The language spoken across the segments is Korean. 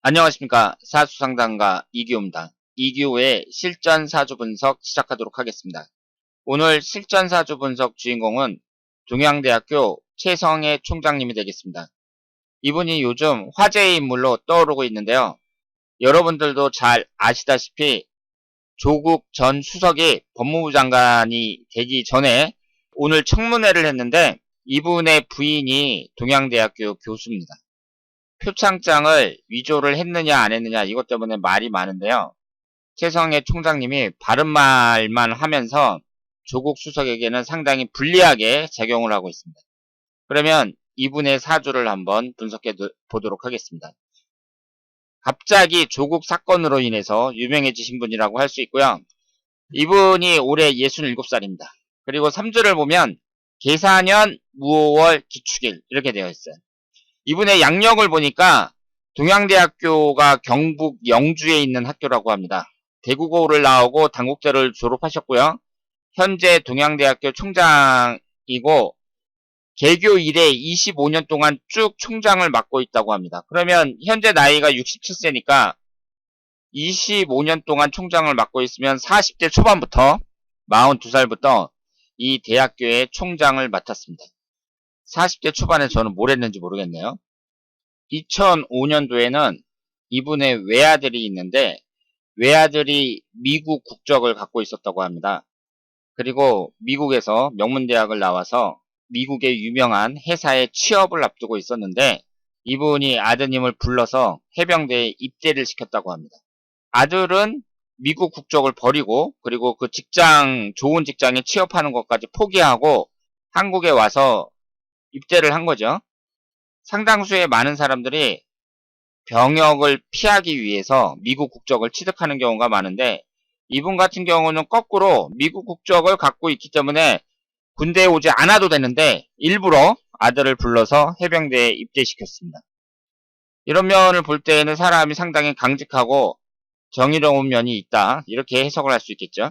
안녕하십니까. 사주상담가 이기호입니다. 이기호의 실전 사주 분석 시작하도록 하겠습니다. 오늘 실전 사주 분석 주인공은 동양대학교 최성애 총장님이 되겠습니다. 이분이 요즘 화제의 인물로 떠오르고 있는데요. 여러분들도 잘 아시다시피 조국 전 수석이 법무부 장관이 되기 전에 오늘 청문회를 했는데 이분의 부인이 동양대학교 교수입니다. 표창장을 위조를 했느냐 안 했느냐 이것 때문에 말이 많은데요. 최성애 총장님이 바른 말만 하면서 조국 수석에게는 상당히 불리하게 작용을 하고 있습니다. 그러면 이분의 사주를 한번 분석해 보도록 하겠습니다. 갑자기 조국 사건으로 인해서 유명해지신 분이라고 할 수 있고요. 이분이 올해 67살입니다. 그리고 3주를 보면 계사년 무오월 기축일 이렇게 되어 있어요. 이분의 양력을 보니까 동양대학교가 경북 영주에 있는 학교라고 합니다. 대국어를 나오고 당국대를 졸업하셨고요. 현재 동양대학교 총장이고 개교 이래 25년 동안 쭉 총장을 맡고 있다고 합니다. 그러면 현재 나이가 67세니까 25년 동안 총장을 맡고 있으면 40대 초반부터 42살부터 이 대학교의 총장을 맡았습니다. 40대 초반에 저는 뭘 했는지 모르겠네요. 2005년도에는 이분의 외아들이 있는데 외아들이 미국 국적을 갖고 있었다고 합니다. 그리고 미국에서 명문대학을 나와서 미국의 유명한 회사에 취업을 앞두고 있었는데 이분이 아드님을 불러서 해병대에 입대를 시켰다고 합니다. 아들은 미국 국적을 버리고 그리고 그 직장, 좋은 직장에 취업하는 것까지 포기하고 한국에 와서 입대를 한 거죠. 상당수의 많은 사람들이 병역을 피하기 위해서 미국 국적을 취득하는 경우가 많은데 이분 같은 경우는 거꾸로 미국 국적을 갖고 있기 때문에 군대에 오지 않아도 되는데 일부러 아들을 불러서 해병대에 입대시켰습니다. 이런 면을 볼 때에는 사람이 상당히 강직하고 정의로운 면이 있다 이렇게 해석을 할 수 있겠죠.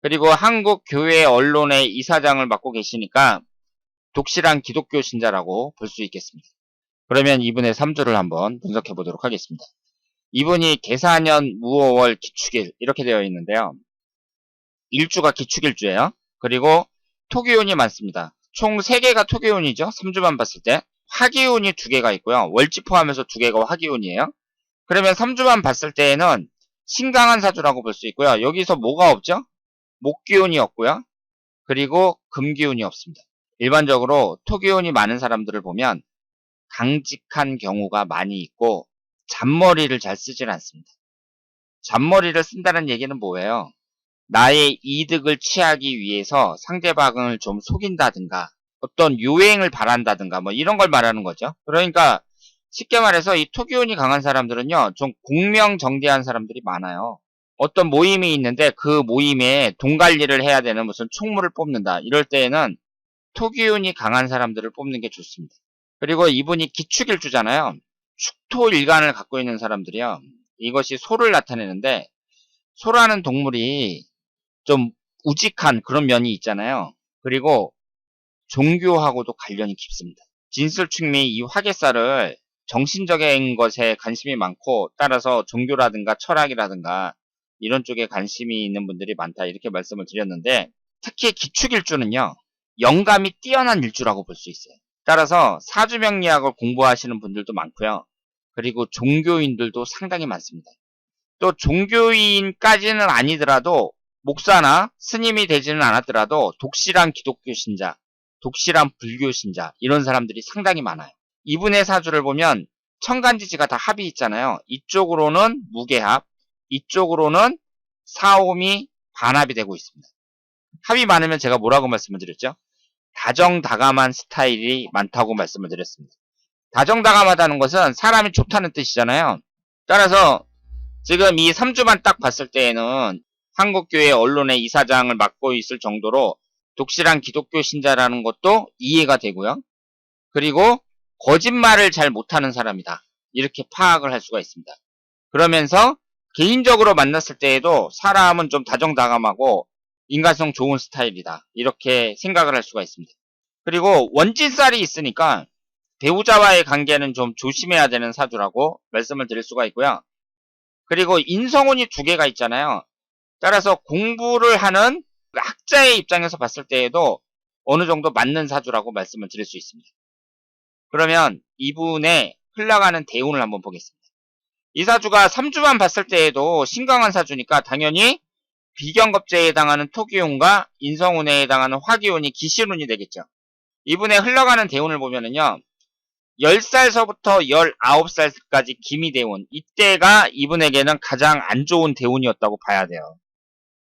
그리고 한국 교회 언론의 이사장을 맡고 계시니까 독실한 기독교 신자라고 볼 수 있겠습니다. 그러면 이분의 3주를 한번 분석해 보도록 하겠습니다. 이분이 계사년 무오월 기축일 이렇게 되어 있는데요. 일주가 기축일주예요. 그리고 토기운이 많습니다. 총 3개가 토기운이죠. 3주만 봤을 때. 화기운이 2개가 있고요. 월지 포함해서 2개가 화기운이에요. 그러면 3주만 봤을 때에는 신강한 사주라고 볼 수 있고요. 여기서 뭐가 없죠? 목기운이 없고요. 그리고 금기운이 없습니다. 일반적으로 토기운이 많은 사람들을 보면 강직한 경우가 많이 있고 잔머리를 잘 쓰질 않습니다. 잔머리를 쓴다는 얘기는 뭐예요? 나의 이득을 취하기 위해서 상대방을 좀 속인다든가 어떤 요행을 바란다든가 뭐 이런 걸 말하는 거죠. 그러니까 쉽게 말해서 이 토기운이 강한 사람들은요 좀 공명정대한 사람들이 많아요. 어떤 모임이 있는데 그 모임에 돈 관리를 해야 되는 무슨 총무를 뽑는다 이럴 때에는 토기운이 강한 사람들을 뽑는 게 좋습니다. 그리고 이분이 기축일주잖아요. 축토일간을 갖고 있는 사람들이요. 이것이 소를 나타내는데 소라는 동물이 좀 우직한 그런 면이 있잖아요. 그리고 종교하고도 관련이 깊습니다. 진술충미 이 화개살을 정신적인 것에 관심이 많고 따라서 종교라든가 철학이라든가 이런 쪽에 관심이 있는 분들이 많다 이렇게 말씀을 드렸는데 특히 기축일주는요. 영감이 뛰어난 일주라고 볼 수 있어요. 따라서 사주명리학을 공부하시는 분들도 많고요. 그리고 종교인들도 상당히 많습니다. 또 종교인까지는 아니더라도 목사나 스님이 되지는 않았더라도 독실한 기독교 신자, 독실한 불교 신자 이런 사람들이 상당히 많아요. 이분의 사주를 보면 천간지지가 다 합이 있잖아요. 이쪽으로는 무게합, 이쪽으로는 사오미 반합이 되고 있습니다. 합이 많으면 제가 뭐라고 말씀을 드렸죠? 다정다감한 스타일이 많다고 말씀을 드렸습니다. 다정다감하다는 것은 사람이 좋다는 뜻이잖아요. 따라서 지금 이 3주만 딱 봤을 때에는 한국교회 언론의 이사장을 맡고 있을 정도로 독실한 기독교 신자라는 것도 이해가 되고요. 그리고 거짓말을 잘 못하는 사람이다. 이렇게 파악을 할 수가 있습니다. 그러면서 개인적으로 만났을 때에도 사람은 좀 다정다감하고 인간성 좋은 스타일이다. 이렇게 생각을 할 수가 있습니다. 그리고 원진살이 있으니까 배우자와의 관계는 좀 조심해야 되는 사주라고 말씀을 드릴 수가 있고요. 그리고 인성운이 두 개가 있잖아요. 따라서 공부를 하는 학자의 입장에서 봤을 때에도 어느 정도 맞는 사주라고 말씀을 드릴 수 있습니다. 그러면 이분의 흘러가는 대운을 한번 보겠습니다. 이 사주가 3주만 봤을 때에도 신강한 사주니까 당연히 비견겁제에 해당하는 토기운과 인성운에 해당하는 화기운이 기신운이 되겠죠. 이분의 흘러가는 대운을 보면은요. 10살서부터 19살까지 기미대운, 이때가 이분에게는 가장 안 좋은 대운이었다고 봐야 돼요.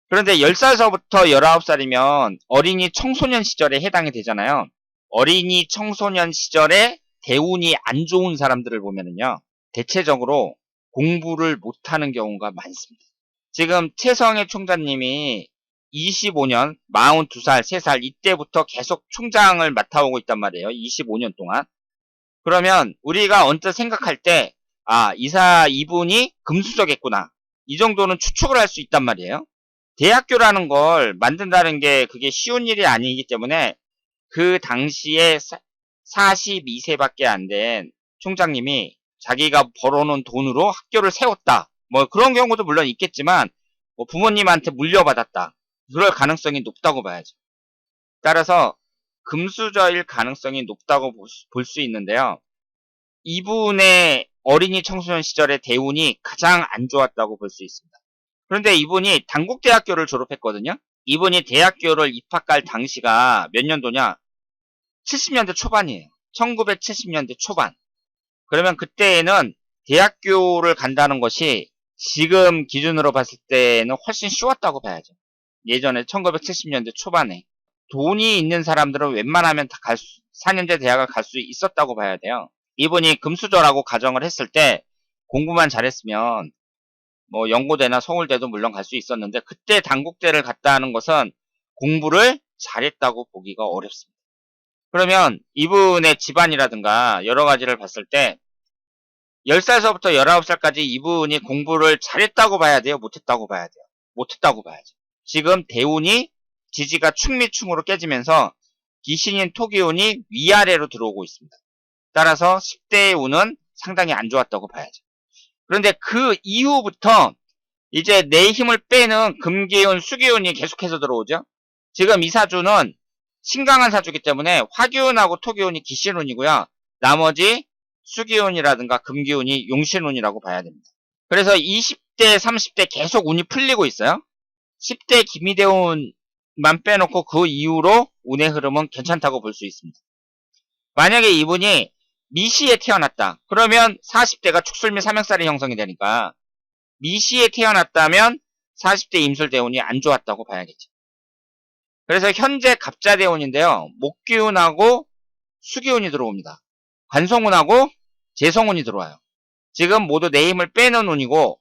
그런데 10살서부터 19살이면 어린이 청소년 시절에 해당이 되잖아요. 어린이 청소년 시절에 대운이 안 좋은 사람들을 보면은요. 대체적으로 공부를 못하는 경우가 많습니다. 지금 최성애 총장님이 25년, 42살, 3살 이때부터 계속 총장을 맡아오고 있단 말이에요. 25년 동안. 그러면 우리가 언뜻 생각할 때 이분이 금수저겠구나. 이 정도는 추측을 할 수 있단 말이에요. 대학교라는 걸 만든다는 게 그게 쉬운 일이 아니기 때문에 그 당시에 42세밖에 안 된 총장님이 자기가 벌어놓은 돈으로 학교를 세웠다. 뭐 그런 경우도 물론 있겠지만 뭐 부모님한테 물려받았다. 그럴 가능성이 높다고 봐야죠. 따라서 금수저일 가능성이 높다고 볼 수 있는데요. 이분의 어린이 청소년 시절의 대운이 가장 안 좋았다고 볼 수 있습니다. 그런데 이분이 단국대학교를 졸업했거든요. 이분이 대학교를 입학할 당시가 몇 년도냐? 70년대 초반이에요. 1970년대 초반. 그러면 그때에는 대학교를 간다는 것이 지금 기준으로 봤을 때는 훨씬 쉬웠다고 봐야죠. 예전에 1970년대 초반에. 돈이 있는 사람들은 웬만하면 다 4년제 대학을 갈 수 있었다고 봐야 돼요. 이분이 금수저라고 가정을 했을 때 공부만 잘했으면 뭐 연고대나 서울대도 물론 갈 수 있었는데 그때 단국대를 갔다 하는 것은 공부를 잘했다고 보기가 어렵습니다. 그러면 이분의 집안이라든가 여러 가지를 봤을 때 10살서부터 19살까지 이분이 공부를 잘했다고 봐야 돼요? 못했다고 봐야 돼요? 못했다고 봐야죠. 지금 대운이 지지가 충미충으로 깨지면서 기신인 토기운이 위아래로 들어오고 있습니다. 따라서 10대의 운은 상당히 안 좋았다고 봐야죠. 그런데 그 이후부터 이제 내 힘을 빼는 금기운, 수기운이 계속해서 들어오죠. 지금 이 사주는 신강한 사주이기 때문에 화기운하고 토기운이 기신운이고요. 나머지 수기운이라든가 금기운이 용신운이라고 봐야 됩니다. 그래서 20대, 30대 계속 운이 풀리고 있어요. 10대 기미대운만 빼놓고 그 이후로 운의 흐름은 괜찮다고 볼 수 있습니다. 만약에 이분이 미시에 태어났다. 그러면 40대가 축술미 삼형살이 형성이 되니까 미시에 태어났다면 40대 임술대운이 안 좋았다고 봐야겠죠. 그래서 현재 갑자대운인데요. 목기운하고 수기운이 들어옵니다. 관성운하고 재성운이 들어와요. 지금 모두 내 힘을 빼는 운이고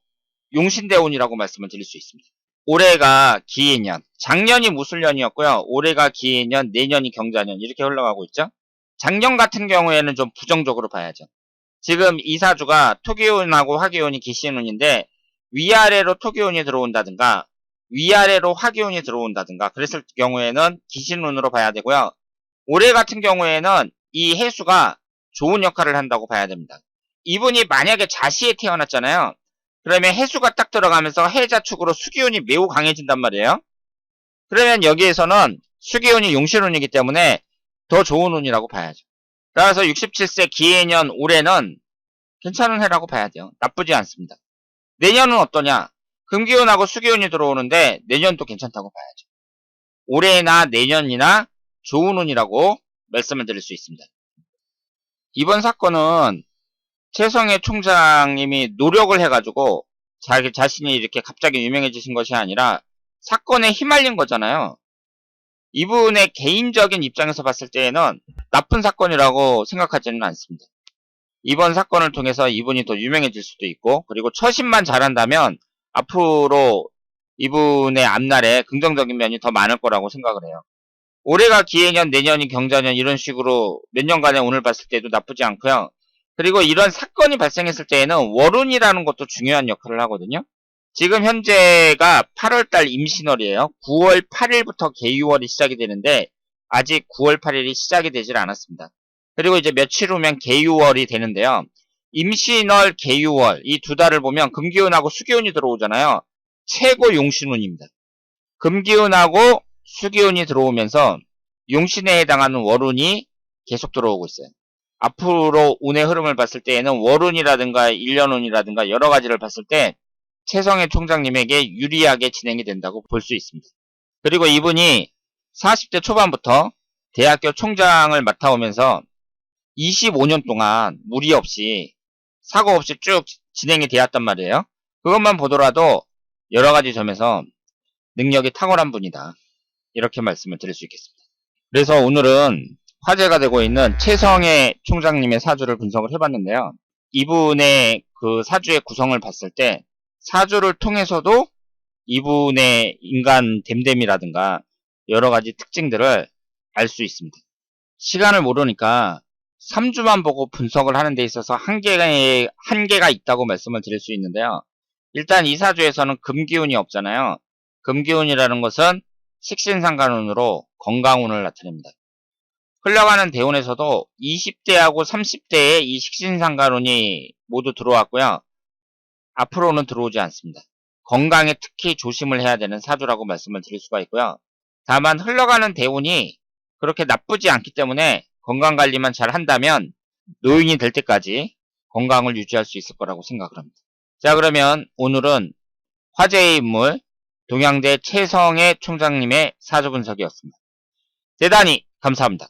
용신대운이라고 말씀을 드릴 수 있습니다. 올해가 기해년, 작년이 무술년이었고요. 올해가 기해년, 내년이 경자년 이렇게 흘러가고 있죠. 작년 같은 경우에는 좀 부정적으로 봐야죠. 지금 이 사주가 토기운하고 화기운이 기신운인데 위아래로 토기운이 들어온다든가 위아래로 화기운이 들어온다든가 그랬을 경우에는 기신운으로 봐야 되고요. 올해 같은 경우에는 이 해수가 좋은 역할을 한다고 봐야 됩니다. 이분이 만약에 자시에 태어났잖아요. 그러면 해수가 딱 들어가면서 해자축으로 수기운이 매우 강해진단 말이에요. 그러면 여기에서는 수기운이 용신운이기 때문에 더 좋은 운이라고 봐야죠. 따라서 67세 기해년 올해는 괜찮은 해라고 봐야 돼요. 나쁘지 않습니다. 내년은 어떠냐? 금기운하고 수기운이 들어오는데 내년도 괜찮다고 봐야죠. 올해나 내년이나 좋은 운이라고 말씀을 드릴 수 있습니다. 이번 사건은 최성애 총장님이 노력을 해가지고 자기 자신이 이렇게 갑자기 유명해지신 것이 아니라 사건에 휘말린 거잖아요. 이분의 개인적인 입장에서 봤을 때에는 나쁜 사건이라고 생각하지는 않습니다. 이번 사건을 통해서 이분이 더 유명해질 수도 있고 그리고 처신만 잘한다면 앞으로 이분의 앞날에 긍정적인 면이 더 많을 거라고 생각을 해요. 올해가 기해년, 내년이 경자년 이런 식으로 몇 년간의 운을 봤을 때도 나쁘지 않고요. 그리고 이런 사건이 발생했을 때에는 월운이라는 것도 중요한 역할을 하거든요. 지금 현재가 8월달 임신월이에요. 9월 8일부터 개유월이 시작이 되는데 아직 9월 8일이 시작이 되질 않았습니다. 그리고 이제 며칠 후면 개유월이 되는데요. 임신월, 개유월 이 두 달을 보면 금기운하고 수기운이 들어오잖아요. 최고 용신운입니다. 금기운하고 수기운이 들어오면서 용신에 해당하는 월운이 계속 들어오고 있어요. 앞으로 운의 흐름을 봤을 때에는 월운이라든가 일년운이라든가 여러 가지를 봤을 때 최성애 총장님에게 유리하게 진행이 된다고 볼 수 있습니다. 그리고 이분이 40대 초반부터 대학교 총장을 맡아오면서 25년 동안 무리 없이 사고 없이 쭉 진행이 되었단 말이에요. 그것만 보더라도 여러 가지 점에서 능력이 탁월한 분이다. 이렇게 말씀을 드릴 수 있겠습니다. 그래서 오늘은 화제가 되고 있는 최성애 총장님의 사주를 분석을 해봤는데요. 이분의 그 사주의 구성을 봤을 때 사주를 통해서도 이분의 인간 됨됨이라든가 여러 가지 특징들을 알 수 있습니다. 시간을 모르니까 3주만 보고 분석을 하는 데 있어서 한계가 있다고 말씀을 드릴 수 있는데요. 일단 이 사주에서는 금기운이 없잖아요. 금기운이라는 것은 식신상간운으로 건강운을 나타냅니다. 흘러가는 대운에서도 20대하고 30대에 이 식신상간운이 모두 들어왔고요. 앞으로는 들어오지 않습니다. 건강에 특히 조심을 해야 되는 사주라고 말씀을 드릴 수가 있고요. 다만 흘러가는 대운이 그렇게 나쁘지 않기 때문에 건강관리만 잘 한다면 노인이 될 때까지 건강을 유지할 수 있을 거라고 생각을 합니다. 자, 그러면 오늘은 화제의 인물 동양대 최성애 총장님의 사주 분석이었습니다. 대단히 감사합니다.